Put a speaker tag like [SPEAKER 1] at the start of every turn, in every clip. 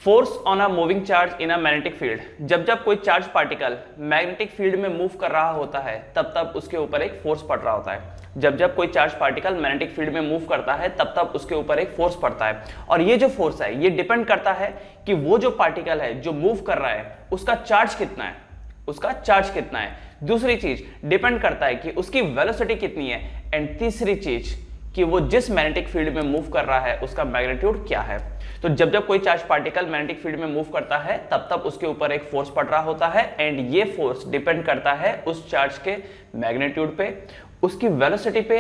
[SPEAKER 1] Force on a moving charge in a magnetic field, जब जब कोई चार्ज पार्टिकल मैग्नेटिक फील्ड में move कर रहा होता है तब तब उसके ऊपर एक फोर्स पड़ रहा होता है। जब जब कोई चार्ज पार्टिकल मैग्नेटिक फील्ड में मूव करता है तब तब उसके ऊपर एक फोर्स पड़ता है, और ये जो फोर्स है ये डिपेंड करता है कि वो जो पार्टिकल है जो मूव कर रहा है उसका चार्ज कितना है, उसका चार्ज कितना है। दूसरी चीज डिपेंड करता है कि उसकी वेलोसिटी कितनी है, एंड तीसरी चीज कि वो जिस मैग्नेटिक फील्ड में मूव कर रहा है उसका मैग्नीट्यूड क्या है। तो जब जब कोई चार्ज पार्टिकल मैग्नेटिक फील्ड में मूव करता है तब तब उसके ऊपर एक फोर्स पड़ रहा होता है, एंड ये फोर्स डिपेंड करता है उस चार्ज के मैग्नीट्यूड पे, उसकी वेलोसिटी पे,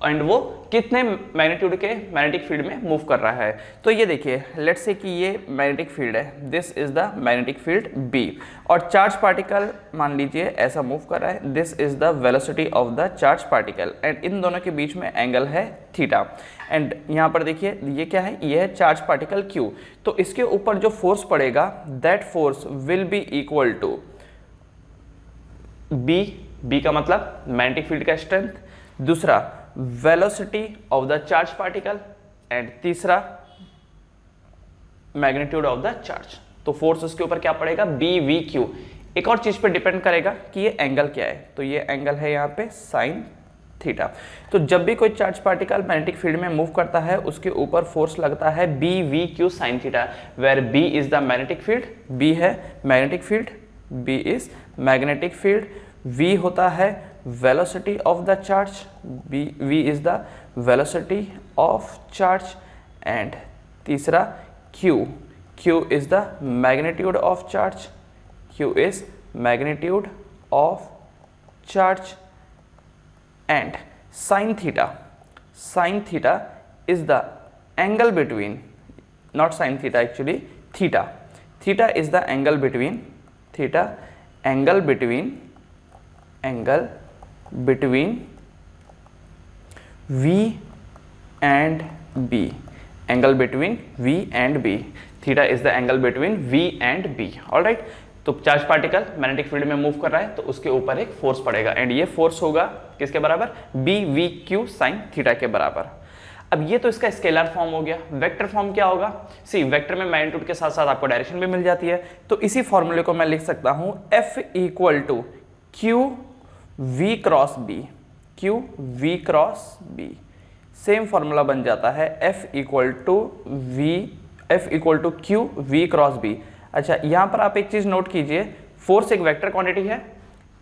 [SPEAKER 1] एंड वो कितने मैग्नीट्यूड के मैग्नेटिक फील्ड में मूव कर रहा है। तो ये देखिए, लेट्स से कि ये मैग्नेटिक फील्ड है, this is the magnetic field B, और चार्ज पार्टिकल मान लीजिए ऐसा मूव कर रहा है, this is the velocity of the charge particle, and इन दोनों के बीच में एंगल है थीटा। एंड यहाँ पर देखिए ये क्या है, ये है चार्ज पार्टिकल क्यू। तो इसके ऊपर जो फोर्स पड़ेगा that force will be equal to B का मतलब मैग्नेटिक फील्ड का स्ट्रेंथ, दूसरा velocity of the charge particle, and तीसरा मैग्नीट्यूड ऑफ द चार्ज। तो फोर्स उसके ऊपर क्या पड़ेगा, बी वी क्यू। एक और चीज पे डिपेंड करेगा कि ये एंगल क्या है, तो ये एंगल है यहाँ पे साइन थीटा। तो जब भी कोई चार्ज पार्टिकल मैग्नेटिक फील्ड में मूव करता है उसके ऊपर फोर्स लगता है B V Q sine theta, where B is the magnetic field, B है magnetic field, B is magnetic field, V होता है velocity of the charge, v is the velocity of charge, and तीसरा q is the magnitude of charge, q is magnitude of charge, and sin theta is the angle between, not sin theta actually, theta is the angle between V and B, angle between V and B, theta is the angle between V and B, alright। तो charge particle magnetic field में move कर रहा है तो उसके ऊपर एक force पड़ेगा, एंड ये फोर्स होगा किसके बराबर, B V Q sine theta के बराबर। अब ये तो इसका स्केलर फॉर्म हो गया। वेक्टर फॉर्म क्या होगा, सी वेक्टर में मैग्नीट्यूड के साथ साथ आपको डायरेक्शन भी मिल जाती है, तो इसी फॉर्मूले को मैं लिख सकता हूं F equal to Q V cross B, Q V cross B. Same formula बन जाता है F equal to Q V cross B. अच्छा, यहाँ पर आप एक चीज नोट कीजिए, फोर्स एक वेक्टर क्वांटिटी है,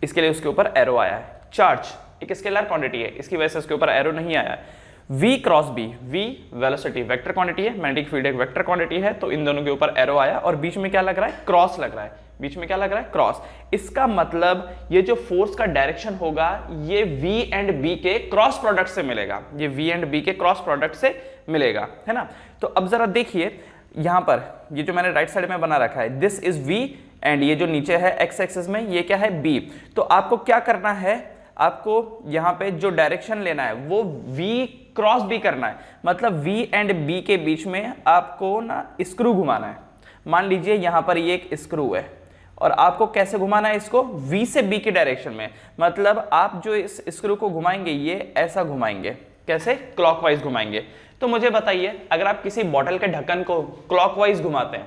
[SPEAKER 1] इसके लिए उसके ऊपर एरो आया है। चार्ज एक स्केलर क्वांटिटी है, इसकी वजह से उसके ऊपर एरो नहीं आया है। v cross B, v velocity vector quantity है, मैग्नेटिक फील्ड एक वेक्टर क्वांटिटी है, तो इन दोनों के ऊपर एरो आया और बीच में क्या लग रहा है, क्रॉस लग रहा है। बीच में क्या लग रहा है, क्रॉस। इसका मतलब ये जो फोर्स का डायरेक्शन होगा ये v एंड b के क्रॉस प्रोडक्ट से मिलेगा, ये v एंड b के क्रॉस प्रोडक्ट से मिलेगा, है ना। तो अब जरा देखिए यहां पर ये जो मैंने राइट साइड में बना रखा है, दिस इज v, एंड ये जो नीचे है x एक्सिस में ये क्या है, b। तो आपको क्या करना है, आपको यहाँ पे जो डायरेक्शन लेना है वो v क्रॉस b करना है, मतलब v एंड b के बीच में आपको ना स्क्रू घुमाना है। मान लीजिए यहाँ पर ये एक स्क्रू है और आपको कैसे घुमाना है इसको, v से b की डायरेक्शन में, मतलब आप जो इस स्क्रू को घुमाएंगे ये ऐसा घुमाएंगे, कैसे, क्लॉकवाइज घुमाएंगे। तो मुझे बताइए, अगर आप किसी बॉटल के ढक्कन को क्लॉकवाइज घुमाते हैं,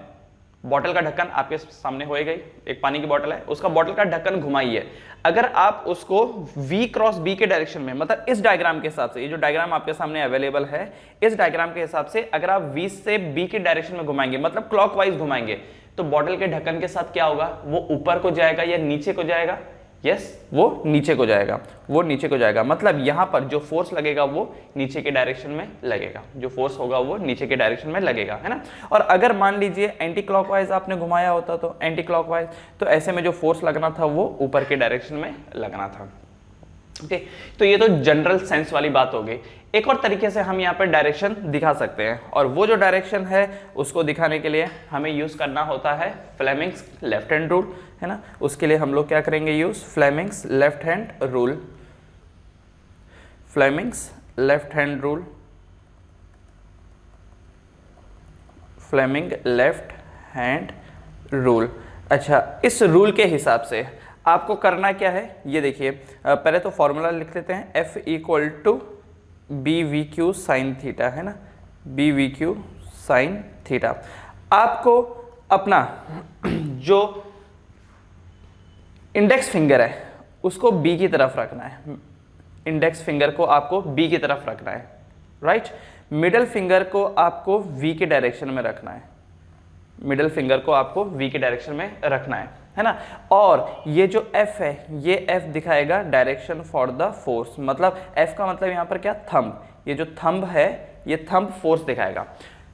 [SPEAKER 1] बॉटल का ढक्कन आपके सामने होएगा ही, एक पानी की बॉटल है, उसका बॉटल का ढक्कन घुमाइए, अगर आप उसको v क्रॉस b के डायरेक्शन में, मतलब इस डायग्राम के हिसाब से, ये जो डायग्राम आपके सामने अवेलेबल है, इस डायग्राम के हिसाब से अगर आप v से b के डायरेक्शन में घुमाएंगे, मतलब क्लॉकवाइज घुमाएंगे, तो बॉटल के ढक्कन के साथ क्या होगा, वो ऊपर को जाएगा या नीचे को जाएगा, यस वो नीचे को जाएगा, वो नीचे को जाएगा। मतलब यहां पर जो फोर्स लगेगा वो नीचे के डायरेक्शन में लगेगा, जो फोर्स होगा वो नीचे के डायरेक्शन में लगेगा, है ना। और अगर मान लीजिए एंटी क्लॉकवाइज आपने घुमाया होता, तो एंटी क्लॉकवाइज, तो ऐसे में जो फोर्स लगना था वो ऊपर के डायरेक्शन में लगना था। ओके, तो ये तो जनरल सेंस वाली बात हो गई। एक और तरीके से हम यहाँ पर डायरेक्शन दिखा सकते हैं, और वो जो डायरेक्शन है उसको दिखाने के लिए हमें यूज करना होता है फ्लेमिंग्स लेफ्ट हैंड रूल, है ना। उसके लिए हम लोग क्या करेंगे, use Fleming's left hand rule, Fleming's left hand rule, Fleming left hand rule. अच्छा, इस रूल के हिसाब से आपको करना क्या है, ये देखिए, पहले तो फॉर्मूला लिख लेते हैं, F equal to B V Q sine theta, है ना, B V Q sine theta. आपको अपना जो इंडेक्स फिंगर है उसको बी की तरफ रखना है, इंडेक्स फिंगर को आपको बी की तरफ रखना है, राइट। मिडल फिंगर को आपको वी के डायरेक्शन में रखना है, मिडल फिंगर को आपको वी के डायरेक्शन में रखना है ना। और ये जो F है, ये F दिखाएगा डायरेक्शन फॉर द फोर्स, मतलब F का मतलब यहाँ पर क्या, थंब। ये जो थंब है ये थंब फोर्स दिखाएगा।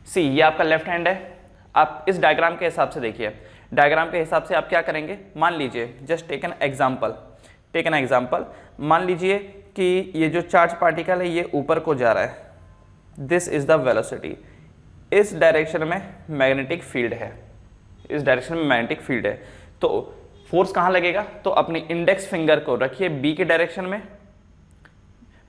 [SPEAKER 1] सी, ये आपका लेफ्ट हैंड है। आप इस डायग्राम के हिसाब से देखिए, डायग्राम के हिसाब से आप क्या करेंगे, मान लीजिए जस्ट टेक एन एग्जाम्पल, मान लीजिए कि ये जो चार्ज पार्टिकल है ये ऊपर को जा रहा है, दिस इज द वेलोसिटी। इस डायरेक्शन में मैग्नेटिक फील्ड है, इस डायरेक्शन में मैग्नेटिक फील्ड है, तो फोर्स कहाँ लगेगा, तो अपनी इंडेक्स फिंगर को रखिए बी के डायरेक्शन में,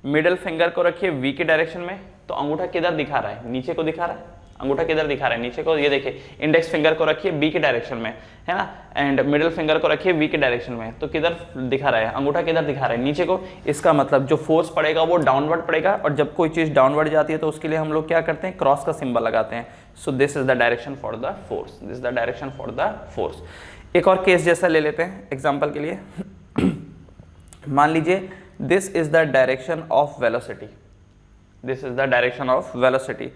[SPEAKER 1] मिडल फिंगर को रखिए वी के डायरेक्शन में। तो अंगूठा किधर दिखा रहा है, नीचे को दिखा रहा है, अंगूठा किधर दिखा रहा है, नीचे को। ये देखिए इंडेक्स फिंगर को रखिए बी के डायरेक्शन में, है ना, एंड मिडिल फिंगर को रखिए वी के डायरेक्शन में, तो किधर दिखा रहा है, अंगूठा किधर दिखा रहा है, नीचे को। इसका मतलब जो फोर्स पड़ेगा वो डाउनवर्ड पड़ेगा, और जब कोई चीज डाउनवर्ड जाती है तो उसके लिए हम लोग क्या करते हैं, क्रॉस का सिंबल लगाते हैं। सो this is the direction for the force, this is the direction for the force. एक और केस जैसा ले लेते हैं एग्जाम्पल के लिए। मान लीजिए this is the direction of velocity, this is the direction of velocity,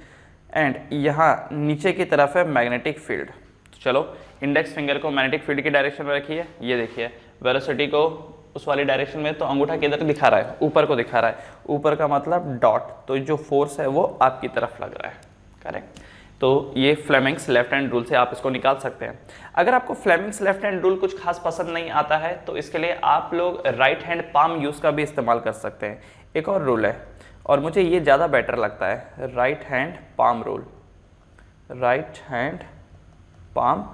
[SPEAKER 1] and यहाँ नीचे की तरफ है मैग्नेटिक फील्ड। तो चलो इंडेक्स फिंगर को मैग्नेटिक फील्ड की डायरेक्शन में रखिए, ये देखिए वेलोसिटी को उस वाली डायरेक्शन में, तो अंगूठा किधर दिखा रहा है, ऊपर को दिखा रहा है, ऊपर का मतलब डॉट, तो जो फोर्स है वो आपकी तरफ लग रहा है, करेक्ट। तो ये फ्लेमिंग्स लेफ्ट हैंड रूल से आप इसको निकाल सकते हैं। अगर आपको फ्लेमिंग्स लेफ्ट हैंड रूल कुछ खास पसंद नहीं आता है तो इसके लिए आप लोग राइट हैंड पाम यूज़ का भी इस्तेमाल कर सकते हैं। एक और रूल है और मुझे ये ज़्यादा बेटर लगता है, right hand palm rule, right hand palm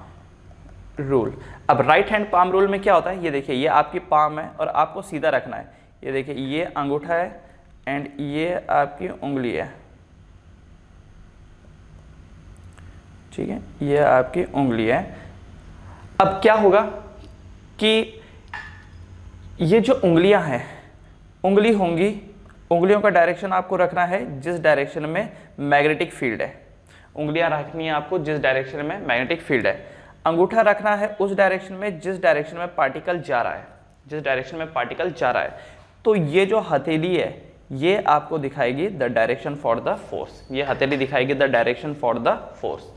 [SPEAKER 1] rule. अब राइट हैंड पाम रूल में क्या होता है, ये देखिए ये आपकी पाम है और आपको सीधा रखना है, ये देखिए ये अंगूठा है एंड ये आपकी उंगली है, ठीक है, ये आपकी उंगली है। अब क्या होगा कि ये जो उंगलियां हैं, उंगली होंगी, उंगलियों का डायरेक्शन आपको रखना है जिस डायरेक्शन में मैग्नेटिक फील्ड है, उंगलियां रखनी है आपको जिस डायरेक्शन में मैग्नेटिक फील्ड है। अंगूठा रखना है उस डायरेक्शन में जिस डायरेक्शन में पार्टिकल जा रहा है, जिस डायरेक्शन में पार्टिकल जा रहा है। तो ये जो हथेली है ये आपको दिखाएगी the direction for the force, ये हथेली दिखाएगी the direction for the force,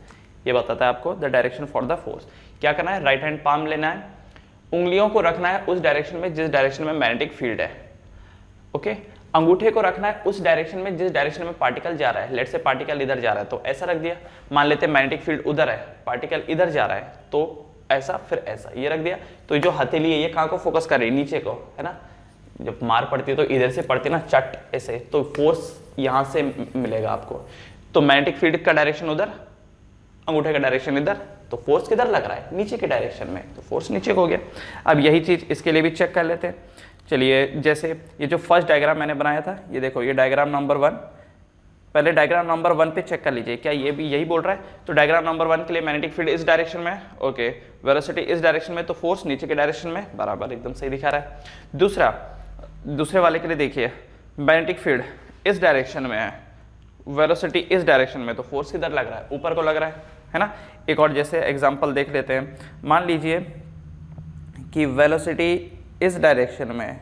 [SPEAKER 1] ये बताता है आपको the direction for the force. क्या करना है, राइट हैंड पाम लेना है, उंगलियों को रखना है उस डायरेक्शन में जिस डायरेक्शन में मैग्नेटिक फील्ड है, ओके। अंगूठे को रखना है उस डायरेक्शन में जिस डायरेक्शन में पार्टिकल जा रहा है। लेट से पार्टिकल इधर जा रहा है तो ऐसा रख दिया, मान लेते हैं मैग्नेटिक फील्ड उधर है, पार्टिकल इधर जा रहा है तो ऐसा, फिर ऐसा, ये रख दिया। तो जो हथेली है ये कहाँ को फोकस कर रही है, नीचे को, है ना। जब मार पड़ती है तो इधर से पड़ती है ना, चट ऐसे, तो फोर्स यहाँ से मिलेगा आपको। तो मैग्नेटिक फील्ड का डायरेक्शन उधर, अंगूठे का डायरेक्शन इधर, तो फोर्स किधर लग रहा है, नीचे के डायरेक्शन में, तो फोर्स नीचे को हो गया। अब यही चीज इसके लिए भी चेक कर लेते हैं। चलिए जैसे ये जो फर्स्ट डायग्राम मैंने बनाया था, ये देखो ये डायग्राम नंबर 1, पहले डायग्राम नंबर 1 पे चेक कर लीजिए क्या ये भी यही बोल रहा है। तो डायग्राम नंबर 1 के लिए मैग्नेटिक फील्ड इस डायरेक्शन में, ओके, वेलोसिटी इस डायरेक्शन में, तो फोर्स नीचे के डायरेक्शन में, बराबर एकदम सही दिखा रहा है। दूसरे वाले के लिए देखिए मैग्नेटिक फील्ड इस डायरेक्शन में है, वेलोसिटी इस डायरेक्शन में, तो फोर्स किधर लग रहा है, ऊपर को लग रहा है ना। एक और जैसे एग्जांपल देख लेते हैं, मान लीजिए कि वेलोसिटी इस डायरेक्शन में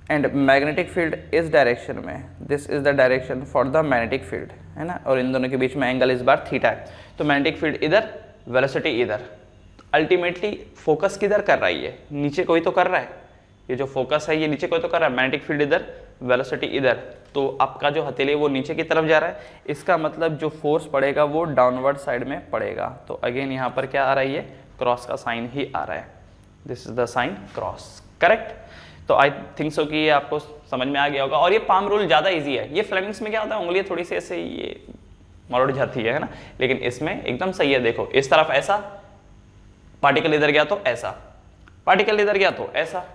[SPEAKER 1] एंड मैग्नेटिक फील्ड इस डायरेक्शन में, this is the direction for the magnetic field, है ना, और इन दोनों के बीच में एंगल इस बार थीटा है। तो मैग्नेटिक फील्ड इधर, वेलोसिटी इधर, अल्टीमेटली फोकस किधर कर रहा है, ये नीचे कोई तो कर रहा है, ये जो फोकस है ये नीचे कोई तो कर रहा है, मैग्नेटिक फील्ड इधर, वेलोसिटी इधर, तो आपका जो हथेली है वो नीचे की तरफ जा रहा है। इसका मतलब जो फोर्स पड़ेगा वो डाउनवर्ड साइड में पड़ेगा। तो अगेन यहाँ पर क्या आ रहा है, ये क्रॉस का साइन ही आ रहा है, this is the sign cross, correct. तो आई थिंक सो कि ये आपको समझ में आ गया होगा। और ये पाम रूल ज़्यादा इजी है, ये फ्लेमिंग्स में क्या होता है, उंगलियाँ थोड़ी सी ऐसे ये मरोड़ जाती है ना, लेकिन इसमें एकदम सही है। देखो इस तरफ ऐसा, पार्टिकल इधर गया तो ऐसा, पार्टिकल इधर गया तो ऐसा,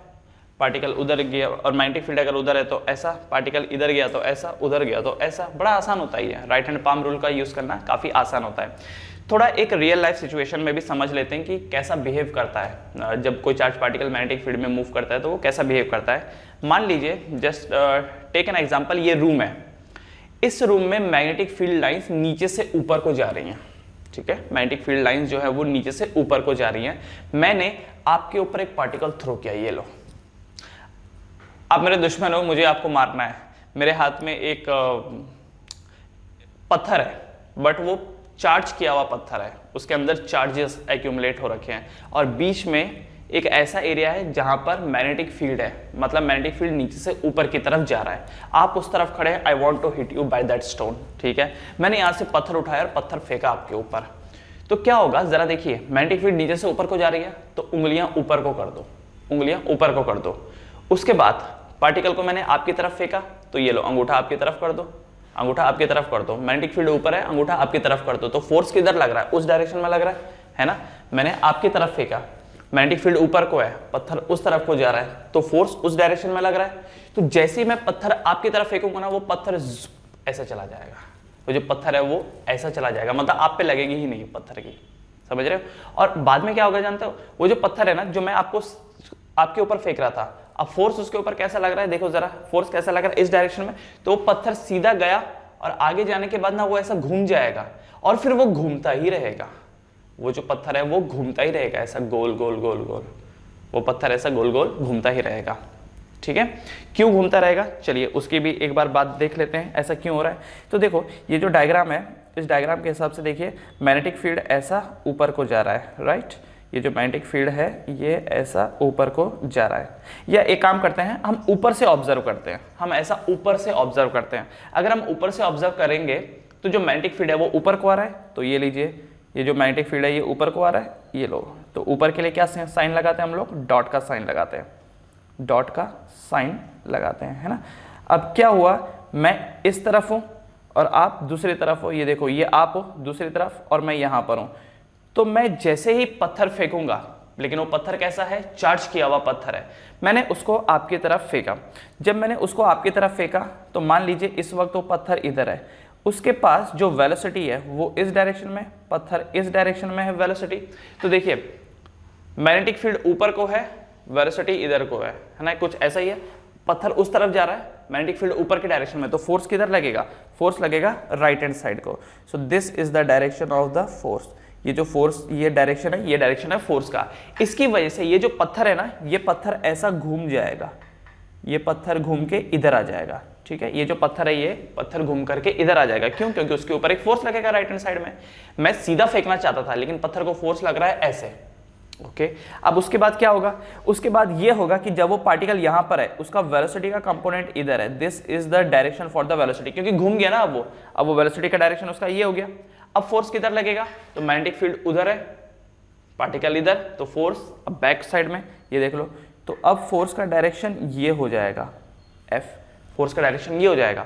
[SPEAKER 1] पार्टिकल उधर गया, और मैग्नेटिक फील्ड अगर उधर है तो ऐसा, पार्टिकल इधर गया तो ऐसा, उधर गया तो ऐसा। बड़ा आसान होता है ये, राइट हैंड पाम रूल का यूज़ करना काफ़ी आसान होता है। थोड़ा एक रियल लाइफ सिचुएशन में भी समझ लेते हैं कि कैसा बिहेव करता है जब कोई चार्ज पार्टिकल मैग्नेटिक फील्ड में मूव करता है, तो वो कैसा बिहेव करता है। मान लीजिए जस्ट टेक एन एग्जांपल, ये रूम है, इस रूम में मैग्नेटिक फील्ड लाइंस नीचे से ऊपर को जा रही हैं, ठीक है, मैग्नेटिक फील्ड लाइंस जो है वो नीचे से ऊपर को जा रही हैं। मैंने आपके ऊपर एक पार्टिकल थ्रो किया, ये लो, आप मेरे दुश्मन हो, मुझे आपको मारना है। मेरे हाथ में एक पत्थर है, बट वो चार्ज किया हुआ पत्थर है, उसके अंदर चार्जेस एक्यूमुलेट हो रखे हैं, और बीच में एक ऐसा एरिया है जहां पर मैग्नेटिक फील्ड है, मतलब मैग्नेटिक फील्ड नीचे से ऊपर की तरफ जा रहा है। आप उस तरफ खड़े हैं, I want to hit you by that stone, ठीक है। मैंने यहां से पत्थर उठाया और पत्थर फेंका आपके ऊपर, तो क्या होगा जरा देखिए, मैग्नेटिक फील्ड नीचे से ऊपर को जा रही है, तो उंगलियां ऊपर को कर दो, उंगलियां ऊपर को कर दो। उसके बाद पार्टिकल को मैंने आपकी तरफ फेंका, तो ये लो, अंगूठा आपकी तरफ कर दो, अंगूठा आपकी तरफ कर दो, मैग्नेटिक फील्ड ऊपर है, अंगूठा आपकी तरफ कर दो, तो फोर्स किधर लग रहा है, उस डायरेक्शन में लग रहा है ना। मैंने आपकी तरफ फेंका, मैग्नेटिक फील्ड ऊपर को है, पत्थर उस तरफ को जा रहा है, तो फोर्स उस डायरेक्शन में लग रहा है। तो जैसे ही मैं पत्थर आपकी तरफ फेंकूंगा ना, वो पत्थर ऐसा चला जाएगा, वो जो पत्थर है वो ऐसा चला जाएगा, मतलब आप पे लगेगी ही नहीं पत्थर की, समझ रहे हो। और बाद में क्या होगा जानते हो, वो जो पत्थर है ना, जो मैं आपके ऊपर फेंक रहा था, अब फोर्स उसके ऊपर कैसा लग रहा है, देखो जरा, फोर्स कैसा लग रहा है इस डायरेक्शन में, तो वो पत्थर सीधा गया और आगे जाने के बाद ना वो ऐसा घूम जाएगा, और फिर वो घूमता ही रहेगा, वो जो पत्थर है वो घूमता ही रहेगा, ऐसा गोल गोल गोल गोल, वो पत्थर ऐसा गोल गोल घूमता ही रहेगा, ठीक है। क्यों घूमता रहेगा, चलिए उसकी भी एक बार बात देख लेते हैं, ऐसा क्यों हो रहा है। तो देखो ये जो डायग्राम है, इस डायग्राम के हिसाब से देखिए, मैग्नेटिक फील्ड ऐसा ऊपर को जा रहा है, राइट, ये जो मैग्नेटिक फील्ड है ये ऐसा ऊपर को जा रहा है। या एक काम करते हैं, हम ऊपर से ऑब्जर्व करते हैं, हम ऐसा ऊपर से ऑब्जर्व करते हैं। अगर हम ऊपर से ऑब्जर्व करेंगे तो जो मैग्नेटिक फील्ड है वो ऊपर को आ रहा है, तो ये लीजिए, ये जो मैग्नेटिक फील्ड है ये ऊपर को आ रहा है, ये लो, तो ऊपर के लिए क्या साइन लगाते हैं हम लोग, डॉट का साइन लगाते हैं, डॉट का साइन लगाते हैं, है ना। अब क्या हुआ, मैं इस तरफ हूँ और आप दूसरी तरफ हो, ये देखो, ये आप हो दूसरी तरफ और मैं यहाँ पर हूँ, तो मैं जैसे ही पत्थर फेंकूंगा, लेकिन वो पत्थर कैसा है, चार्ज किया हुआ पत्थर है, मैंने उसको आपकी तरफ फेंका। जब मैंने उसको आपकी तरफ फेंका तो मान लीजिए इस वक्त वो पत्थर इधर है, उसके पास जो वेलोसिटी है वो इस डायरेक्शन में, पत्थर इस डायरेक्शन में है वेलोसिटी। तो देखिए मैग्नेटिक फील्ड ऊपर को है, वेलोसिटी इधर को है ना, कुछ ऐसा ही है, पत्थर उस तरफ जा रहा है, मैग्नेटिक फील्ड ऊपर की डायरेक्शन में, तो फोर्स किधर लगेगा, फोर्स लगेगा राइट हैंड साइड को। सो this is the direction of the force, ये जो फोर्स, ये डायरेक्शन है, ये डायरेक्शन है फोर्स का। इसकी वजह से ये जो पत्थर है ना, ये पत्थर ऐसा घूम जाएगा, ये पत्थर घूम के इधर आ जाएगा, ठीक है। ये जो पत्थर है ये पत्थर घूम करके इधर आ जाएगा, क्यों, क्योंकि उसके ऊपर एक फोर्स लगेगा राइट हैंड साइड में। मैं सीधा फेंकना चाहता था लेकिन पत्थर को फोर्स लग रहा है ऐसे, ओके। अब उसके बाद क्या होगा, उसके बाद ये होगा कि जब वो पार्टिकल यहां पर है, उसका वेलोसिटी का कंपोनेंट इधर है, this is the direction for the velocity, क्योंकि घूम गया ना अब वो वेलोसिटी का डायरेक्शन उसका ये हो गया। अब फोर्स किधर लगेगा, तो मैग्नेटिक फील्ड उधर है, पार्टिकल इधर, तो फोर्स अब बैक साइड में, ये देख लो, तो अब फोर्स का डायरेक्शन ये हो जाएगा, F, फोर्स का डायरेक्शन ये हो जाएगा।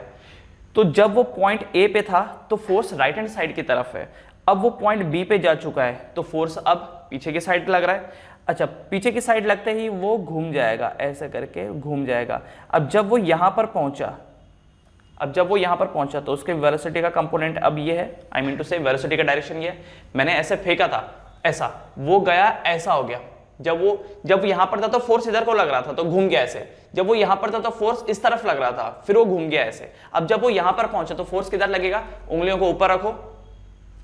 [SPEAKER 1] तो जब वो पॉइंट A पे था तो फोर्स राइट हैंड साइड की तरफ है, अब वो पॉइंट B पे जा चुका है तो फोर्स अब पीछे की साइड लग रहा है। अच्छा, पीछे की साइड लगते ही वो घूम जाएगा, ऐसे करके घूम जाएगा। अब जब वो यहाँ पर पहुंचा, तो उसके वेलोसिटी का कंपोनेंट अब ये है, आई मीन टू से वेलोसिटी का डायरेक्शन ये है। मैंने ऐसे फेंका था, ऐसा, वो गया ऐसा हो गया। जब यहां पर था तो फोर्स इधर को लग रहा था तो घूम गया ऐसे, जब वो यहां पर था तो फोर्स इस तरफ लग रहा था, फिर वो घूम गया ऐसे। अब जब वो यहां पर पहुंचा तो फोर्स किधर लगेगा, उंगलियों को ऊपर रखो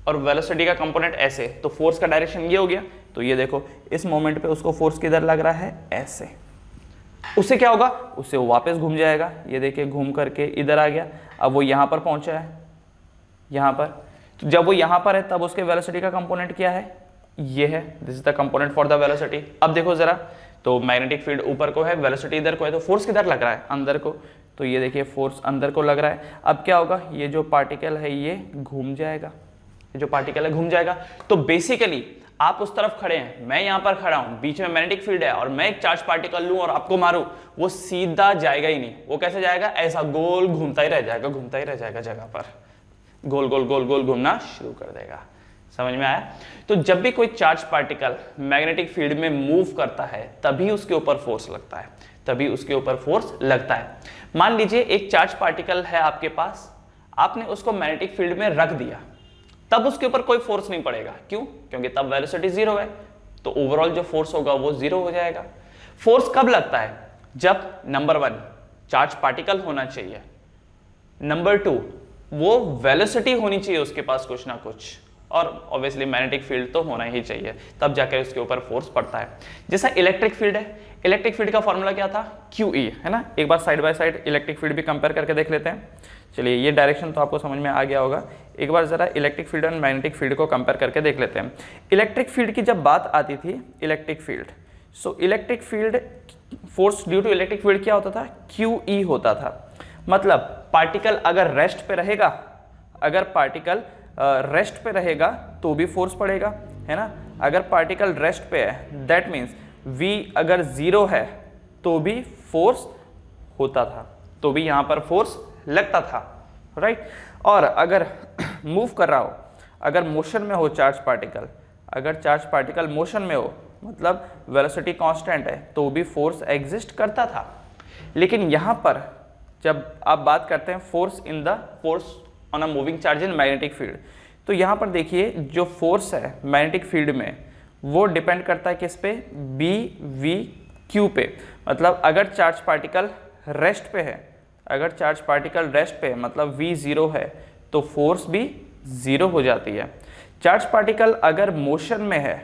[SPEAKER 1] और वेलोसिटी का कंपोनेंट ऐसे, तो फोर्स का डायरेक्शन ये हो गया। तो ये देखो इस मोमेंट पे उसको फोर्स किधर लग रहा है, ऐसे। उससे क्या होगा, उससे वो वापस घूम जाएगा, ये देखिए घूम करके इधर आ गया। अब वो यहां पर पहुंचा है, यहां पर, तो जब वो यहां पर है तब उसके वेलोसिटी का कंपोनेंट क्या है, ये है, this is the component for the velocity. अब देखो जरा, तो मैग्नेटिक फील्ड ऊपर को है, वेलोसिटी इधर को है, तो फोर्स किधर लग रहा है, अंदर को, तो ये देखिए फोर्स अंदर को लग रहा है। अब क्या होगा, ये जो पार्टिकल है ये घूम जाएगा, ये जो पार्टिकल है घूम जाएगा। तो बेसिकली आप उस तरफ खड़े हैं, मैं यहां पर खड़ा हूं, बीच में मैग्नेटिक फील्ड है और मैं एक चार्ज पार्टिकल लूं और आपको मारूं, वो सीधा जाएगा ही नहीं। वो कैसे जाएगा, ऐसा गोल घूमता ही रह जाएगा, घूमता ही रह जाएगा जगह पर, गोल गोल गोल गोल घूमना शुरू कर देगा। समझ में आया। तो जब भी कोई चार्ज पार्टिकल मैग्नेटिक फील्ड में मूव करता है तभी उसके ऊपर फोर्स लगता है, तभी उसके ऊपर फोर्स लगता है। मान लीजिए एक चार्ज पार्टिकल है आपके पास, आपने उसको मैग्नेटिक फील्ड में रख दिया, तब उसके ऊपर कोई फोर्स नहीं पड़ेगा। क्यों, क्योंकि तब वेलोसिटी जीरो है, तो ओवरऑल जो फोर्स होगा वो जीरो हो जाएगा। फोर्स कब लगता है, जब नंबर 1 चार्ज पार्टिकल होना चाहिए, नंबर 2 वो वेलोसिटी होनी चाहिए उसके पास कुछ ना कुछ, और ऑब्वियसली मैग्नेटिक फील्ड तो होना ही चाहिए, तब जाकर उसके ऊपर फोर्स पड़ता है। जैसा इलेक्ट्रिक फील्ड है, इलेक्ट्रिक फील्ड का फॉर्मूला क्या था, QE, है ना। एक बार side by side electric field भी कंपेयर करके देख लेते हैं। चलिए, ये डायरेक्शन तो आपको समझ में आ गया होगा। एक बार जरा इलेक्ट्रिक फील्ड और मैग्नेटिक फील्ड को कंपेयर करके देख लेते हैं। इलेक्ट्रिक फील्ड की जब बात आती थी, electric field, so electric field force due to electric field क्या होता था, QE होता था। मतलब पार्टिकल अगर रेस्ट पे रहेगा, अगर पार्टिकल रेस्ट पे रहेगा तो भी फोर्स पड़ेगा, है ना। अगर पार्टिकल रेस्ट पे है दैट मीन्स V अगर 0 है तो भी फोर्स होता था, तो भी यहाँ पर फोर्स लगता था, राइट। और अगर मूव कर रहा हो, अगर मोशन में हो चार्ज पार्टिकल, अगर चार्ज पार्टिकल मोशन में हो, मतलब वेलोसिटी कांस्टेंट है, तो भी फोर्स एग्जिस्ट करता था। लेकिन यहाँ पर जब आप बात करते हैं force on a moving charge in magnetic field, तो यहाँ पर देखिए जो फोर्स है मैग्नेटिक फील्ड में वो डिपेंड करता है किस पे, BVQ पे। मतलब अगर चार्ज पार्टिकल रेस्ट पे है, अगर चार्ज पार्टिकल रेस्ट पे है मतलब V 0 है तो फोर्स भी 0 हो जाती है। चार्ज पार्टिकल अगर मोशन में है,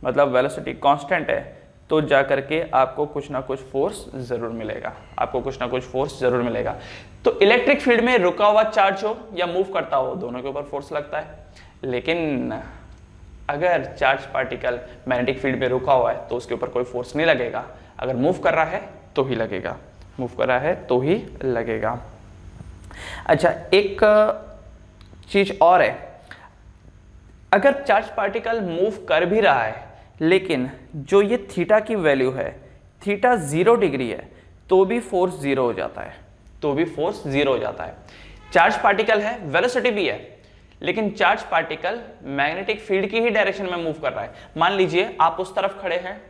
[SPEAKER 1] मतलब वेलोसिटी कांस्टेंट है, तो जा करके आपको कुछ ना कुछ फोर्स जरूर मिलेगा, आपको कुछ ना कुछ फोर्स जरूर मिलेगा। तो इलेक्ट्रिक फील्ड में रुका हुआ चार्ज हो या मूव करता हो, दोनों के ऊपर फोर्स लगता है। लेकिन अगर चार्ज पार्टिकल मैग्नेटिक फील्ड में रुका हुआ है तो उसके ऊपर कोई फोर्स नहीं लगेगा, अगर मूव कर रहा है तो ही लगेगा, मूव कर रहा है तो ही लगेगा। अच्छा, एक चीज और है, अगर चार्ज पार्टिकल मूव कर भी रहा है लेकिन जो ये थीटा की वैल्यू है, थीटा 0 डिग्री है, तो भी फोर्स 0 हो जाता है, तो भी फोर्स 0 हो जाता है। चार्ज पार्टिकल है, वेलोसिटी भी है, लेकिन चार्ज पार्टिकल मैग्नेटिक फील्ड की ही डायरेक्शन में मूव कर रहा है। मान लीजिए आप उस तरफ खड़े हैं,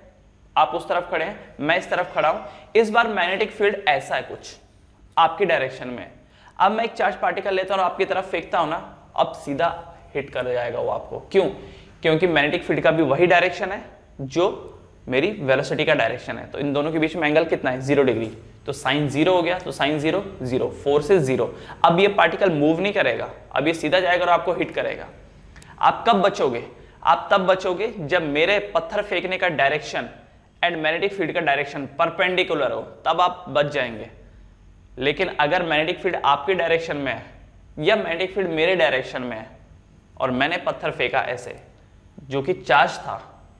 [SPEAKER 1] आप उस तरफ खड़े हैं, मैं इस तरफ खड़ा हूं, इस बार मैग्नेटिक फील्ड ऐसा है कुछ आपकी डायरेक्शन में। अब मैं एक चार्ज पार्टिकल लेता हूं और आपकी तरफ फेंकता हूं ना, अब सीधा हिट कर जाएगा वो आपको। क्यों? क्योंकि मैग्नेटिक फील्ड का भी वही डायरेक्शन है जो मेरी वेलोसिटी का डायरेक्शन है। तो इन दोनों के बीच में एंगल कितना है, 0 डिग्री। तो साइन 0 हो गया, तो साइन 0 0, फोर्स इज 0। अब ये पार्टिकल मूव नहीं करेगा, अब ये सीधा जाएगा और आपको हिट करेगा। आप कब बचोगे? आप तब बचोगे जब मेरे पत्थर फेंकने का डायरेक्शन एंड मैग्नेटिक फील्ड का डायरेक्शन परपेंडिकुलर हो, तब आप बच जाएंगे। लेकिन अगर मैग्नेटिक फील्ड आपके डायरेक्शन में है या मैग्नेटिक फील्ड मेरे डायरेक्शन में है और मैंने पत्थर फेंका ऐसे जो कि चार्ज था,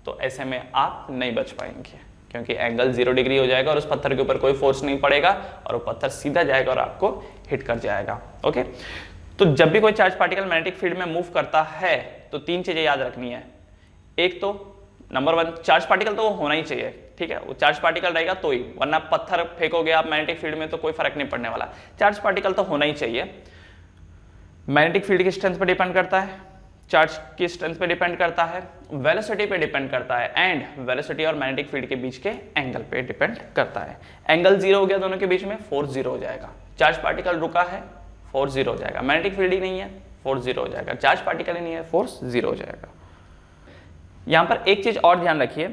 [SPEAKER 1] तो ऐसे में आप नहीं बच पाएंगे, क्योंकि एंगल 0 डिग्री हो जाएगा और उस पत्थर के ऊपर कोई फोर्स नहीं पड़ेगा और वो पत्थर सीधा जाएगा और आपको हिट कर जाएगा। ओके, तो जब भी कोई चार्ज पार्टिकल मैग्नेटिक फील्ड में मूव करता है तो 3 चीजें याद रखनी है। एक तो नंबर 1, चार्ज पार्टिकल तो वो होना ही चाहिए, ठीक है, वो चार्ज पार्टिकल रहेगा तो ही, वरना पत्थर फेंकोगे आप मैग्नेटिक फील्ड में तो कोई फर्क नहीं पड़ने वाला। चार्ज पार्टिकल तो होना ही चाहिए। मैग्नेटिक फील्ड की स्ट्रेंथ पर डिपेंड करता है, चार्ज की स्ट्रेंथ पे डिपेंड करता है, वेलोसिटी पे डिपेंड करता है, एंड वेलोसिटी और मैग्नेटिक फील्ड के बीच के एंगल पे डिपेंड करता है। एंगल 0 हो गया दोनों के बीच में, फोर्स 0 हो जाएगा। चार्ज पार्टिकल रुका है, फोर्स 0 हो जाएगा। मैग्नेटिक फील्ड ही नहीं है, फोर्स 0 हो जाएगा। चार्ज पार्टिकल ही नहीं है, फोर्स 0 हो जाएगा। यहां पर एक चीज और ध्यान रखिए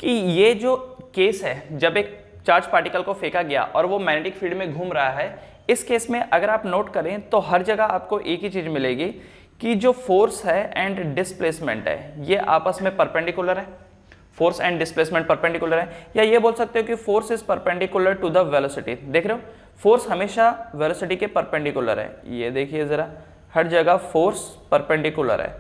[SPEAKER 1] कि ये जो केस है, जब एक चार्ज पार्टिकल को फेंका गया और वो मैग्नेटिक फील्ड में घूम रहा है, इस केस में अगर आप नोट करें तो हर जगह आपको एक ही चीज मिलेगी कि जो फोर्स है एंड डिस्प्लेसमेंट है ये आपस में परपेंडिकुलर है। फोर्स एंड डिस्प्लेसमेंट परपेंडिकुलर है, या ये बोल सकते हो कि force is perpendicular to the velocity. देख रहे हो, फोर्स हमेशा वेलोसिटी के परपेंडिकुलर है। ये देखिए जरा, हर जगह फोर्स परपेंडिकुलर है,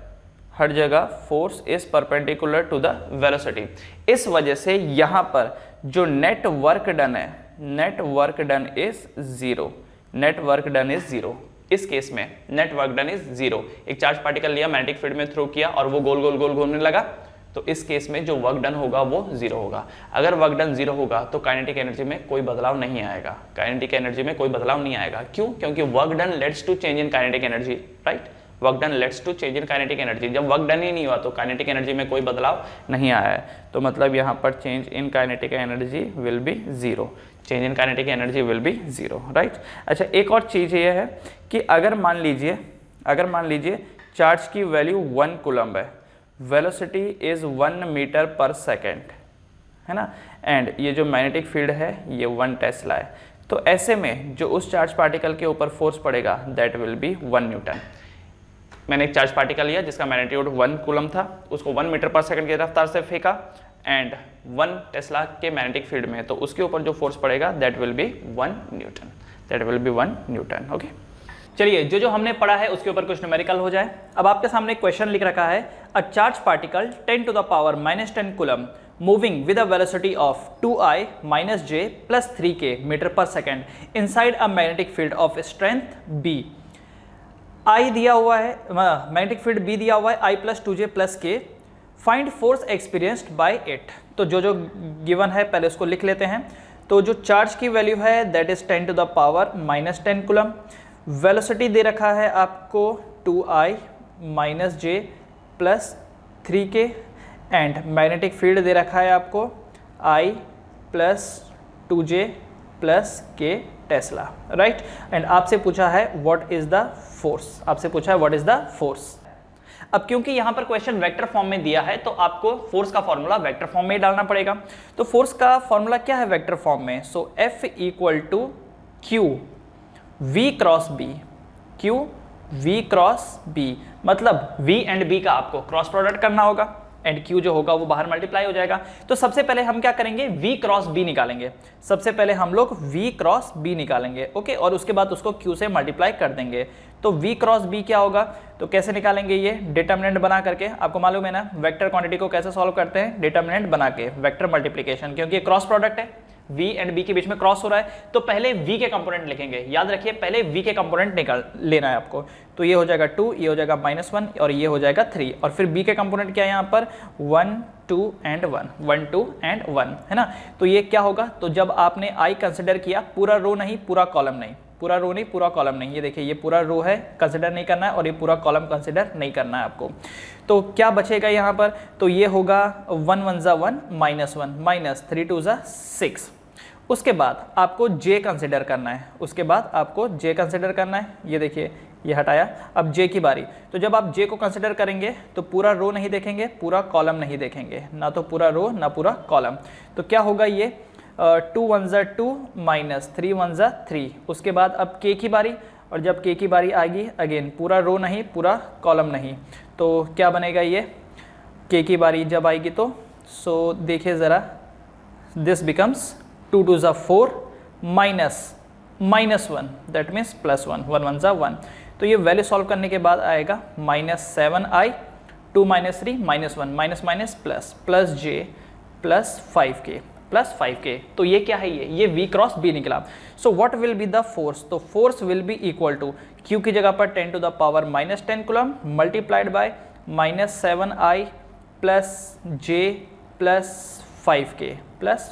[SPEAKER 1] हर जगह force is perpendicular to the velocity. इस वजह से यहां पर जो नेट वर्क डन है, net work done is 0, net work done is 0। इस केस में नेट वर्क डन इज 0। एक चार्ज पार्टिकल लिया, मैग्नेटिक फील्ड में थ्रो किया और वो गोल गोल गोल घूमने लगा, तो इस केस में जो वर्क डन होगा वो 0 होगा। अगर वर्क डन 0 होगा तो काइनेटिक एनर्जी में कोई बदलाव नहीं आएगा, काइनेटिक एनर्जी में कोई बदलाव नहीं आएगा। क्यों? क्योंकि work done leads to change in kinetic energy, right. Work done leads to change in kinetic energy. जब वर्क डन ही नहीं हुआ तो काइनेटिक एनर्जी में कोई बदलाव नहीं आया है, तो मतलब यहाँ पर change in kinetic energy will be 0, change in kinetic energy will be 0, right. अच्छा, एक और चीज़ ये है कि अगर मान लीजिए चार्ज की वैल्यू 1 कूलम्ब है, velocity is 1 metre per second, है ना, एंड ये जो मैग्नेटिक फील्ड है ये 1 टेस्ला है, तो ऐसे में जो उस चार्ज पार्टिकल के ऊपर फोर्स पड़ेगा दैट विल बी 1 न्यूटन। मैंने एक चार्ज पार्टिकल लिया जिसका मैग्नीट्यूड 1 कूलम था, उसको 1 मीटर पर सेकंड की रफ्तार से फेंका एंड 1 टेस्ला के मैग्नेटिक फील्ड में, तो उसके ऊपर जो फोर्स पड़ेगा that will be 1 Newton, that will be 1 Newton. Okay, चलिए जो हमने पढ़ा है उसके ऊपर कुछ न्यूमेरिकल हो जाए। अब आपके सामने एक क्वेश्चन लिख रखा है, a charge particle 10 to the power -10 coulomb moving with a velocity of 2i - j + 3k metre per second inside a magnetic field of strength b। I दिया हुआ है, मैग्नेटिक फील्ड B दिया हुआ है I + 2j + k, find force experienced bye it. तो जो given है पहले उसको लिख लेते हैं। तो जो चार्ज की वैल्यू है that is 10 to the power -10 coulomb, velocity दे रखा है आपको 2i - j + 3k and magnetic field दे रखा है आपको I + 2j + k tesla, right. And आपसे पूछा है व्हाट इज द फोर्स, आपसे पूछा है व्हाट इज द फोर्स। अब क्योंकि यहां पर क्वेश्चन वेक्टर फॉर्म में दिया है तो आपको फोर्स का फॉर्मूला वेक्टर फॉर्म में ही डालना पड़ेगा। तो फोर्स का फॉर्मूला क्या है वेक्टर फॉर्म में? सो F = Q V cross B, Q V cross B, मतलब V एंड B का आपको क्रॉस प्रोडक्ट करना होगा एंड Q जो होगा वो बाहर मल्टीप्लाई हो जाएगा। तो सबसे पहले हम क्या करेंगे, V क्रॉस B निकालेंगे। सबसे पहले हम लोग V क्रॉस B निकालेंगे, ओके, और उसके बाद उसको Q से मल्टीप्लाई कर देंगे। तो V क्रॉस B क्या होगा, तो कैसे निकालेंगे ये डिटर्मिनेंट बना करके। आपको मालूम है ना वेक्टर क्वांटिटी को कैसे सॉल्व करते हैं, डिटर्मिनेंट बना के, वेक्टर मल्टीप्लिकेशन, क्योंकि क्रॉस प्रोडक्ट है, V एंड B के बीच में क्रॉस हो रहा है। तो पहले V के कंपोनेंट लिखेंगे, याद रखिए पहले V के कंपोनेंट निकाल लेना है आपको। तो ये हो जाएगा 2, ये हो जाएगा -1 और ये हो जाएगा 3, और फिर B के कंपोनेंट क्या है यहाँ पर 1 2 एंड 1, 1 2 एंड 1, है ना। तो ये क्या होगा, तो जब आपने I कंसिडर किया, पूरा रो नहीं पूरा कॉलम नहीं, पूरा रो नहीं पूरा कॉलम नहीं, ये देखिए ये पूरा रो है कंसिडर नहीं करना है और ये पूरा कॉलम कंसिडर नहीं करना है आपको। तो क्या बचेगा यहाँ पर, तो ये होगा 1 1 ज़ा 1 -1 -3 2 ज़ा 6। उसके बाद आपको J कंसिडर करना है, उसके बाद आपको J कंसिडर करना है। ये देखिए ये हटाया, अब J की बारी। तो जब आप J को कंसिडर करेंगे तो पूरा रो नहीं देखेंगे, पूरा कॉलम नहीं देखेंगे, ना तो पूरा रो ना पूरा कॉलम। तो क्या होगा ये 2 1 ज़ा 2 -3 1 ज़ा 3। उसके बाद अब K की बारी, और जब K की बारी आएगी अगेन पूरा रो नहीं पूरा कॉलम नहीं, तो क्या बनेगा ये K की बारी जब आएगी तो, सो देखिए ज़रा, दिस बिकम्स 2 2 ज़ा 4 -1 दैट मीन्स +1, 1 1 ज़ा 1। तो ये वैल्यू सॉल्व करने के बाद आएगा -7i 2 - 3 -1 plus j plus 5k। तो ये क्या है, ये V क्रॉस B निकला। So what will be the force, तो force will be equal to Q की जगह पर 10 to the power -10 coulomb multiplied by -7i + j +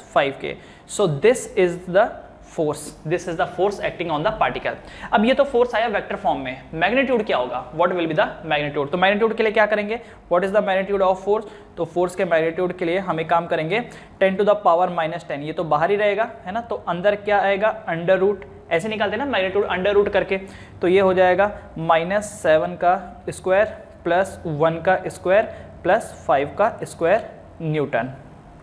[SPEAKER 1] 5k। So this is the force acting on the particle. अब ये तो force आया vector form में, magnitude क्या होगा, what will be the magnitude. तो मैग्नीट्यूड के लिए क्या करेंगे, what is the magnitude of force. तो फोर्स के मैग्नीट्यूड के लिए हम एक काम करेंगे 10 टू द पावर -10, ये तो बाहर ही रहेगा है ना, तो अंदर क्या आएगा अंडर रूट, ऐसे निकालते हैं ना मैग्नीट्यूड अंडर रूट करके। तो ये हो जाएगा -7 का स्क्वायर +1 का स्क्वायर +5 का स्क्वायर न्यूटन,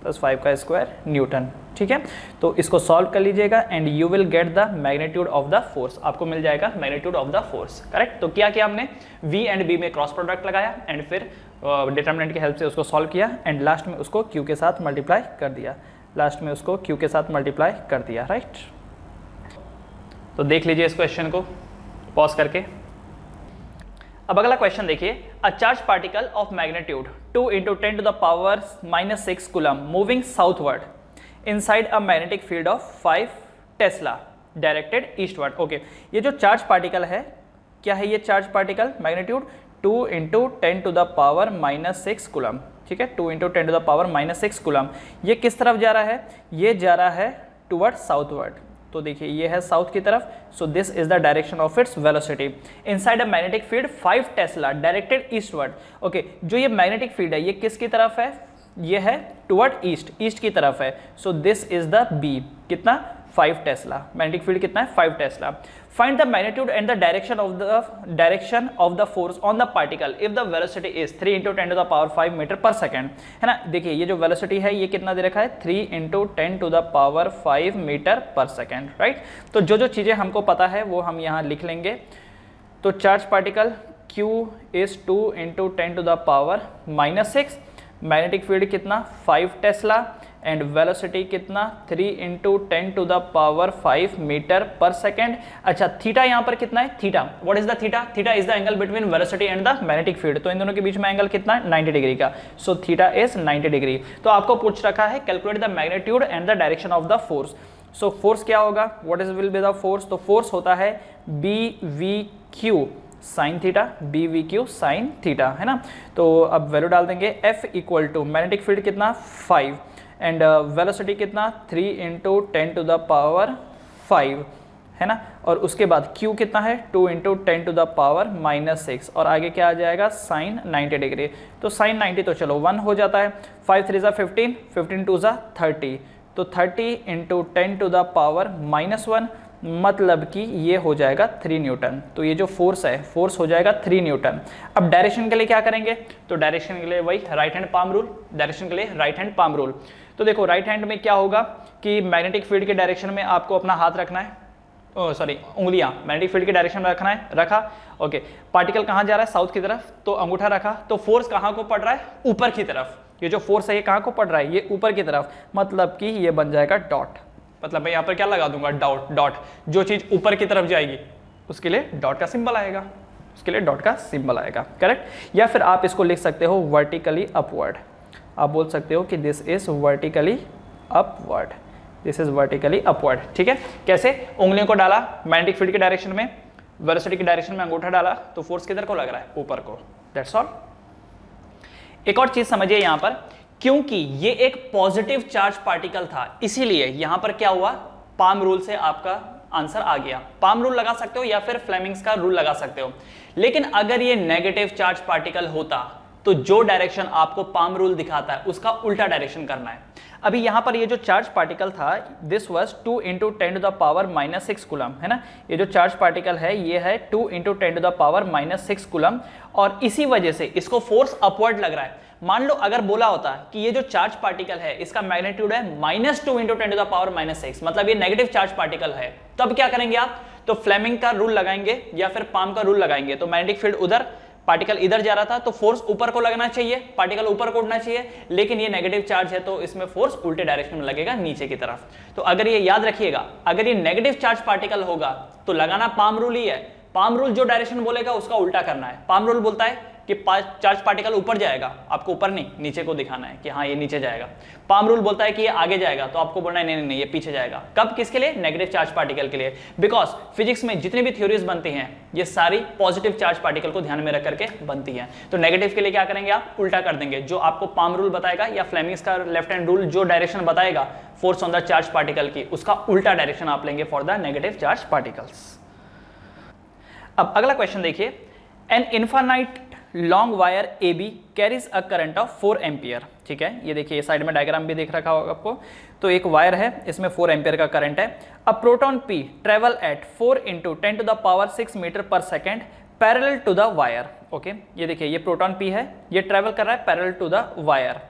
[SPEAKER 1] +5 का स्क्वायर न्यूटन, ठीक है। तो इसको सॉल्व कर लीजिएगा and you will get the magnitude of the force, आपको मिल जाएगा magnitude of the force, correct. तो क्या किया हमने, V एंड B में क्रॉस प्रोडक्ट लगाया एंड फिर डिटर्मिनेंट की हेल्प से उसको सॉल्व किया एंड लास्ट में उसको Q के साथ मल्टीप्लाई कर दिया, लास्ट में उसको Q के साथ मल्टीप्लाई कर दिया, राइट। तो देख लीजिए इस क्वेश्चन को पॉज करके। अब अगला क्वेश्चन देखिए, a charge particle of magnitude 2 × 10 to the power -6 coulomb moving southward inside a magnetic field of 5 tesla directed eastward. Okay, ये जो चार्ज पार्टिकल है, क्या है ये charge particle, magnitude 2 × 10 to the power -6 coulomb, ठीक है, 2 × 10 टू द पावर -6 कूलम। ये किस तरफ जा रहा है, ये जा रहा है टुवर्ड साउथवर्ड। तो देखिए ये है साउथ की तरफ, सो this is the direction of its velocity inside a magnetic field 5 tesla directed eastward. Okay, जो ये मैग्नेटिक फील्ड है ये किसकी तरफ है, ये है टुवर्ड ईस्ट की तरफ है। So this is the B, कितना 5 टेस्ला, मैग्नेटिक फील्ड कितना है 5 tesla. Find the magnitude and the direction of the force on the particle if the velocity is 3 × 10 to the power 5 metre per second, है ना। देखिए ये जो velocity है ये कितना दे रखा है 3 × 10 to the power 5 metre per second, right. तो जो चीज़ें हमको पता है वो हम यहाँ लिख लेंगे। तो charge particle Q is 2 into 10 to the power -6, magnetic field कितना 5 टेस्ला एंड वेलोसिटी कितना 3 into 10 to the power 5 metre per second. अच्छा थीटा यहाँ पर कितना है, theta, what is the theta, theta is the angle between velocity and the magnetic field, तो इन दोनों के बीच में एंगल कितना है 90 डिग्री का, सो थीटा इज 90 डिग्री। तो आपको पूछ रखा है calculate the magnitude and the direction of the force. So force क्या होगा, what is will be the force, तो फोर्स होता है BVQ sine theta, BVQ sine theta, है ना। तो अब वैल्यू डाल देंगे, F equal to magnetic field कितना 5 एंड वेलोसिटी कितना 3 इंटू 10 टू द पावर 5, है ना, और उसके बाद Q कितना है 2 इंटू 10 टू द पावर -6 और आगे क्या आ जाएगा साइन 90 डिग्री। तो साइन 90 तो चलो 1 हो जाता है, 5 3 ज़ा 15, 15 2 ज़ा 30, तो 30 इंटू 10 टू द पावर -1, मतलब कि ये हो जाएगा 3 न्यूटन। तो ये जो फोर्स है, फोर्स हो जाएगा 3 न्यूटन। अब डायरेक्शन के लिए क्या करेंगे, तो डायरेक्शन के लिए वही right hand palm rule, direction के लिए राइट हैंड पाम रूल। तो देखो राइट हैंड में क्या होगा कि मैग्नेटिक फील्ड के डायरेक्शन में आपको अपना हाथ रखना है, उंगलियां मैग्नेटिक फील्ड के डायरेक्शन में रखना है, रखा, ओके। पार्टिकल कहाँ जा रहा है, साउथ की तरफ, तो अंगूठा रखा, तो फोर्स कहाँ को पड़ रहा है, ऊपर की तरफ। ये जो फोर्स है ये कहाँ को पड़ रहा है, ये ऊपर की तरफ, मतलब कि ये बन जाएगा डॉट। मतलब मैं यहाँ पर क्या लगा दूंगा, डॉट, डॉट, जो चीज ऊपर की तरफ जाएगी उसके लिए डॉट का सिंबल आएगा, उसके लिए डॉट का सिंबल आएगा, करेक्ट। या फिर आप इसको लिख सकते हो वर्टिकली अपवर्ड, आप बोल सकते हो कि this is vertically upward, this is vertically upward, ठीक है। कैसे, उंगलियों को डाला मैग्नेटिक फील्ड के डायरेक्शन में, वेलोसिटी के डायरेक्शन में अंगूठा डाला, तो फोर्स किधर को लग रहा है, ऊपर को, दैट्स ऑल। एक और चीज समझिए यहाँ पर, क्योंकि ये एक पॉजिटिव चार्ज पार्टिकल था, इसीलिए यहां पर क्या हुआ, पाम रूल से आपका आंसर आ गया। पाम रूल लगा सकते हो या फिर फ्लेमिंग्स का रूल लगा सकते हो। लेकिन अगर ये नेगेटिव चार्ज पार्टिकल होता तो जो डायरेक्शन आपको पाम रूल दिखाता है उसका उल्टा डायरेक्शन करना है। अभी यहां पर ये जो चार्ज पार्टिकल था, this was 2 into 10 to the power -6 coulomb, है ना। ये जो चार्ज पार्टिकल है ये है 2 into 10 to the power -6 coulomb, और इसी वजह से इसको फोर्स अपवर्ड लग रहा है। मान लो अगर बोला होता कि ये जो चार्ज पार्टिकल है इसका मैग्नीट्यूड है -2 इंटू 10 टू द पावर -6, मतलब ये नेगेटिव चार्ज पार्टिकल है, तब क्या करेंगे आप, तो फ्लेमिंग का रूल लगाएंगे या फिर पाम का रूल लगाएंगे। तो मैग्नेटिक फील्ड उधर, पार्टिकल इधर जा रहा था, तो फोर्स ऊपर को लगना चाहिए, पार्टिकल ऊपर को उड़ना चाहिए, लेकिन ये नेगेटिव चार्ज है तो इसमें फोर्स उल्टे डायरेक्शन में लगेगा, नीचे की तरफ। तो अगर ये याद रखिएगा, अगर ये नेगेटिव चार्ज पार्टिकल होगा तो लगाना पाम रूल ही है। पाम रूल जो डायरेक्शन बोलेगा उसका उल्टा करना है। पाम रूल बोलता है कि चार्ज पार्टिकल ऊपर जाएगा, आपको ऊपर नहीं नीचे को दिखाना है कि हाँ ये नीचे जाएगा। पाम रूल बोलता है कि ये आगे जाएगा, तो आपको बोलना है नहीं नहीं नहीं ये पीछे जाएगा। कब, किसके लिए, नेगेटिव चार्ज पार्टिकल के लिए। बिकॉज फिजिक्स में जितनी भी थ्योरीज बनती हैं ये सारी पॉजिटिव चार्ज पार्टिकल को ध्यान में रख करके बनती हैं। तो नेगेटिव के लिए क्या करेंगे आप, उल्टा कर देंगे। जो आपको पाम रूल बताएगा या फ्लेमिंग्स का लेफ्ट हैंड रूल जो डायरेक्शन बताएगा force on the charge particle की, उसका उल्टा डायरेक्शन आप लेंगे for the negative charge particles. अब अगला क्वेश्चन देखिए, an infinite long wire AB carries a current of 4 ampere, ठीक है। ये देखिए साइड में डायग्राम भी देख रखा होगा आपको। तो एक वायर है, इसमें 4 एम्पियर का करंट है। A proton P travel at 4 into 10 to the power 6 metre per second parallel to the wire, okay. ये देखिए ये प्रोटॉन P है, ये ट्रेवल कर रहा है parallel to the wire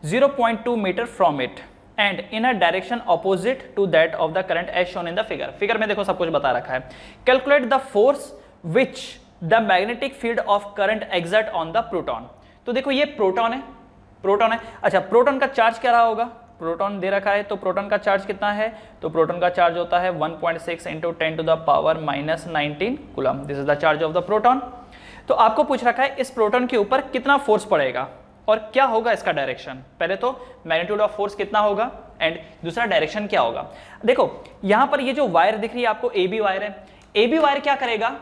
[SPEAKER 1] 0.2 metre from it and in a direction opposite to that of the current as shown in the figure. Figure में देखो सब कुछ बता रखा है। Calculate the force which the magnetic field of current exert on the proton. तो देखो ये प्रोटॉन है, प्रोटॉन है। अच्छा प्रोटॉन का चार्ज क्या रहा होगा, प्रोटॉन दे रखा है, तो प्रोटॉन का चार्ज कितना है, तो प्रोटॉन का चार्ज होता है 1.6 into 10 to the power -19 coulomb, this is the charge of the proton. तो आपको पूछ रखा है इस प्रोटॉन के ऊपर कितना फोर्स पड़ेगा और क्या होगा इसका डायरेक्शन। पहले तो मैग्नीट्यूड ऑफ फोर्स कितना होगा एंड दूसरा डायरेक्शन क्या होगा। देखो यहां पर ये जो वायर दिख रही है आपको AB वायर है, AB वायर क्या करेगा,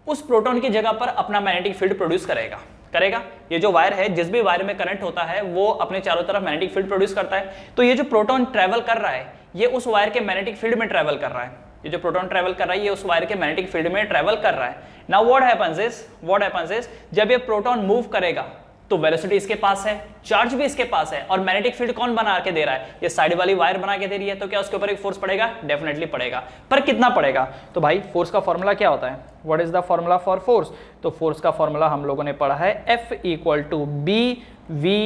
[SPEAKER 1] उस प्रोटॉन की जगह पर अपना मैग्नेटिक फील्ड प्रोड्यूस करेगा। ये जो वायर है, जिस भी वायर में करंट होता है वो अपने चारों तरफ मैग्नेटिक फील्ड प्रोड्यूस करता है। तो ये जो प्रोटॉन ट्रेवल कर रहा है ये उस वायर के मैग्नेटिक फील्ड में ट्रेवल कर रहा है। ये जो प्रोटॉन ट्रेवल कर रहा है ये उस वायर के मैग्नेटिक फील्ड में ट्रेवल कर रहा है। नाउ व्हाट हैपेंस इज जब ये प्रोटॉन मूव करेगा तो वेलोसिटी इसके पास है, चार्ज भी इसके पास है, और मैग्नेटिक फील्ड कौन बना के दे रहा है, ये साइड वाली वायर बना के दे रही है। तो क्या उसके ऊपर एक फोर्स पड़ेगा, डेफिनेटली पड़ेगा। पर कितना पड़ेगा, तो भाई फोर्स का फॉर्मूला क्या होता है, what is the formula for force. तो फोर्स का फॉर्मूला हम लोगों ने पढ़ा है F equal to BV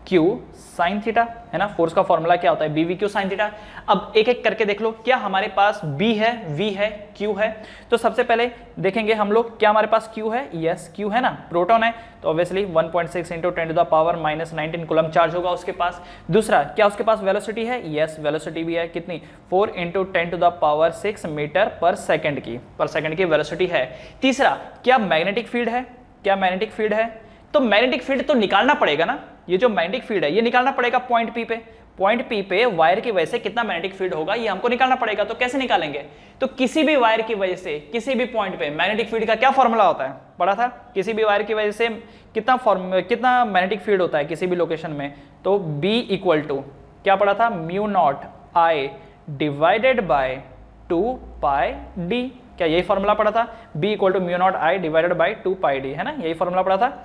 [SPEAKER 2] Q sine theta, है ना। फोर्स का फॉर्मूला क्या होता है, B V Q sine theta. अब एक एक करके देख लो, क्या हमारे पास बी है, वी है, क्यू है। तो सबसे पहले देखेंगे हम लोग, क्या हमारे पास क्यू है, यस क्यू है ना, प्रोटॉन है, तो obviously 1.6 into 10 to the power -19 coulomb charge होगा उसके पास। दूसरा, क्या उसके पास वेलोसिटी है, यस वेलोसिटी भी है, कितनी, 4 into 10 to the power 6 metre per second की वेलोसिटी है। तीसरा, क्या मैग्नेटिक फील्ड है, क्या मैग्नेटिक फील्ड है, तो मैग्नेटिक फील्ड तो निकालना पड़ेगा ना, ये जो मैग्नेटिक फील्ड है ये निकालना पड़ेगा पॉइंट पी पे। पॉइंट पी पे वायर की वजह से कितना मैग्नेटिक फील्ड होगा ये हमको निकालना पड़ेगा। तो कैसे निकालेंगे, तो किसी भी वायर की वजह से किसी भी पॉइंट पे मैग्नेटिक फील्ड का क्या फॉर्मूला होता है, पढ़ा था, किसी भी वायर की वजह से कितना मैग्नेटिक फील्ड होता है किसी भी लोकेशन में, तो B इक्वल टू क्या पढ़ा था, mu naught I divided by 2 pi D. क्या यही फॉर्मूला पढ़ा था, B equal to mu naught I divided by 2 pi D, है ना, यही फॉर्मूला पढ़ा था।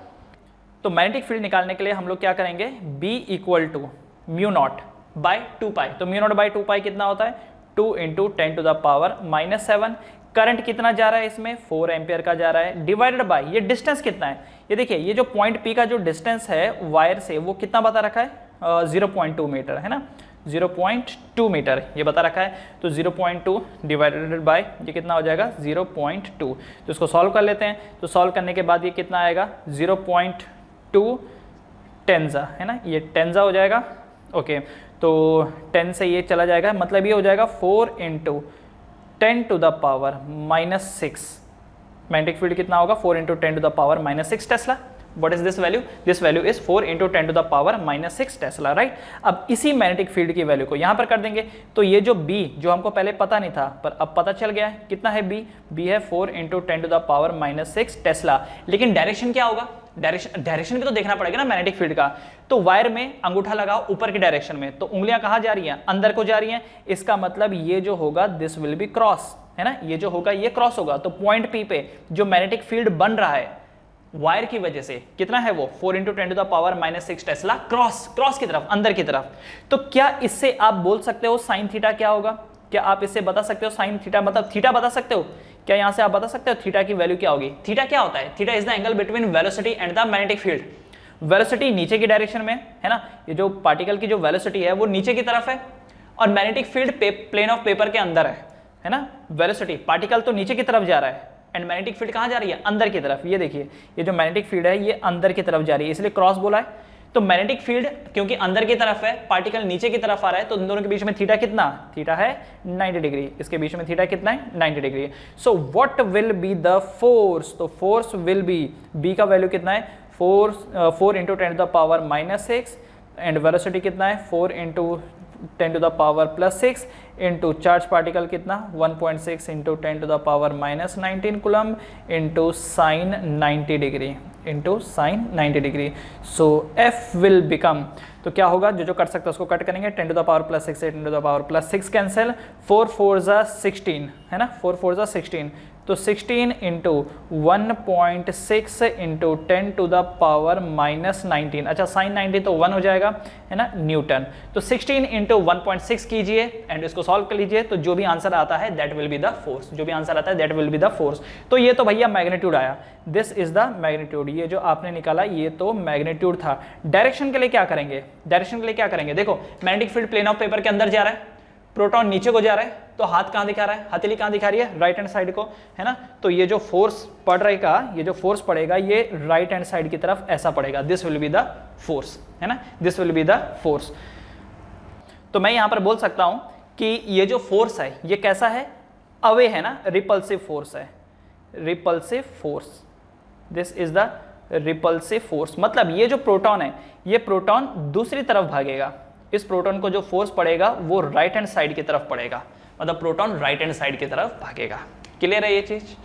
[SPEAKER 2] तो मैग्नेटिक फील्ड निकालने के लिए हम लोग क्या करेंगे, B equal to mu naught by 2 pi, तो म्यू नॉट बाय 2 पाई कितना होता है, 2 into 10 to the power -7। Current कितना जा रहा है इसमें, 4 एम्पियर का जा रहा है, डिवाइडेड बाय ये डिस्टेंस कितना है, ये देखिए ये जो पॉइंट P का जो डिस्टेंस है वायर से वो कितना बता रखा है, 0.2 मीटर, है ना, 0.2 मीटर ये बता रखा है। तो 0.2 डिवाइडेड बाय ये कितना हो जाएगा, 0.2। तो इसको सॉल्व कर लेते हैं, तो सॉल्व करने के बाद ये कितना आएगा, 0.2 टेंजा, है ना, ये टेंजा हो जाएगा। ओके, तो 10 से ये चला जाएगा, मतलब ये हो जाएगा 4 into 10 to the power -6। Magnetic field कितना होगा, 4 into 10 to the power -6 tesla. What is this value? This value is 4 into 10 to the power -6 Tesla, right. अब इसी मैग्नेटिक फील्ड की वैल्यू को यहाँ पर कर देंगे, तो ये जो B जो हमको पहले पता नहीं था पर अब पता चल गया है, कितना है B है 4 into 10 to the power -6 tesla. लेकिन डायरेक्शन क्या होगा, डायरेक्शन भी तो देखना पड़ेगा ना मैग्नेटिक फील्ड का। तो वायर में अंगूठा लगाओ ऊपर की डायरेक्शन में, तो उंगलियां कहाँ जा रही हैं, अंदर को जा रही हैं। इसका मतलब ये जो होगा दिस विल बी क्रॉस, है ना, ये जो होगा ये क्रॉस होगा। तो पॉइंट P पे जो मैग्नेटिक फील्ड बन रहा है वायर की वजह से कितना है वो, 4 into 10 to the power -6 tesla, cross की तरफ, अंदर की तरफ। तो क्या इससे आप बोल सकते हो साइन थीटा क्या होगा, क्या आप इससे बता सकते हो साइन थीटा, मतलब थीटा बता सकते हो क्या, यहां से आप बता सकते हो थीटा की वैल्यू क्या होगी। थीटा क्या होता है, theta is the angle between velocity and the magnetic field. Velocity नीचे की डायरेक्शन में है ना, ये जो पार्टिकल की जो वेलोसिटी है वो नीचे की तरफ है, और magnetic field plane of paper के अंदर है ना। वेलोसिटी पार्टिकल तो नीचे की तरफ जा रहा है एंड मैग्नेटिक फील्ड कहाँ जा रही है, अंदर की तरफ। ये देखिए ये जो मैग्नेटिक फील्ड है ये अंदर की तरफ जा रही है, इसलिए क्रॉस बोला है। तो मैग्नेटिक फील्ड क्योंकि अंदर की तरफ है, पार्टिकल नीचे की तरफ आ रहा है, तो इन दोनों के बीच में थीटा कितना, थीटा है 90 डिग्री, इसके बीच में थीटा कितना है 90 degree. So what will be the force, तो फोर्स विल बी, बी का वैल्यू कितना है, 4 into 10 to the power -6 and velocity कितना है 4 into 10 to the power +6 into charge particle कितना 1.6 into 10 to the power -19 coulomb into sine 90 degree, into sine 90 degree. So F will become, तो क्या होगा, जो कर सकता है उसको कट करेंगे, 10 to the power +6 10 to the power +6 cancel, 4 4 जा 16, है ना, 4 4 जा 16, तो 16 into 1.6 into 10 to the power -19, अच्छा साइन 90 तो 1 हो जाएगा, है ना, न्यूटन। तो 16 इंटू 1.6 कीजिए एंड इसको सॉल्व कर लीजिए, तो जो भी आंसर आता है that will be the force, जो भी आंसर आता है that will be the force. तो ये तो भैया मैग्नीट्यूड आया, दिस इज द मैग्नीट्यूड, ये जो आपने निकाला ये तो मैग्नीट्यूड था। डायरेक्शन के लिए क्या करेंगे, डायरेक्शन के लिए क्या करेंगे, देखो magnetic field plane of paper के अंदर जा रहा है, प्रोटॉन नीचे को जा रहा है, तो हाथ कहाँ दिखा रहा है, हथेली कहाँ दिखा रही है, राइट हैंड साइड को, है ना। तो ये जो फोर्स पड़ रहेगा, ये जो फोर्स पड़ेगा ये राइट हैंड साइड की तरफ ऐसा पड़ेगा, this will be the force, है ना, this will be the force. तो मैं यहां पर बोल सकता हूं कि ये जो फोर्स है ये कैसा है, अवे है ना, रिपल्सिव फोर्स है, repulsive force, this is the repulsive force. मतलब ये जो प्रोटॉन है ये प्रोटॉन दूसरी तरफ भागेगा, इस प्रोटॉन को जो फोर्स पड़ेगा वो राइट हैंड साइड की तरफ पड़ेगा, मतलब प्रोटॉन राइट हैंड साइड की तरफ भागेगा। क्लियर है ये चीज।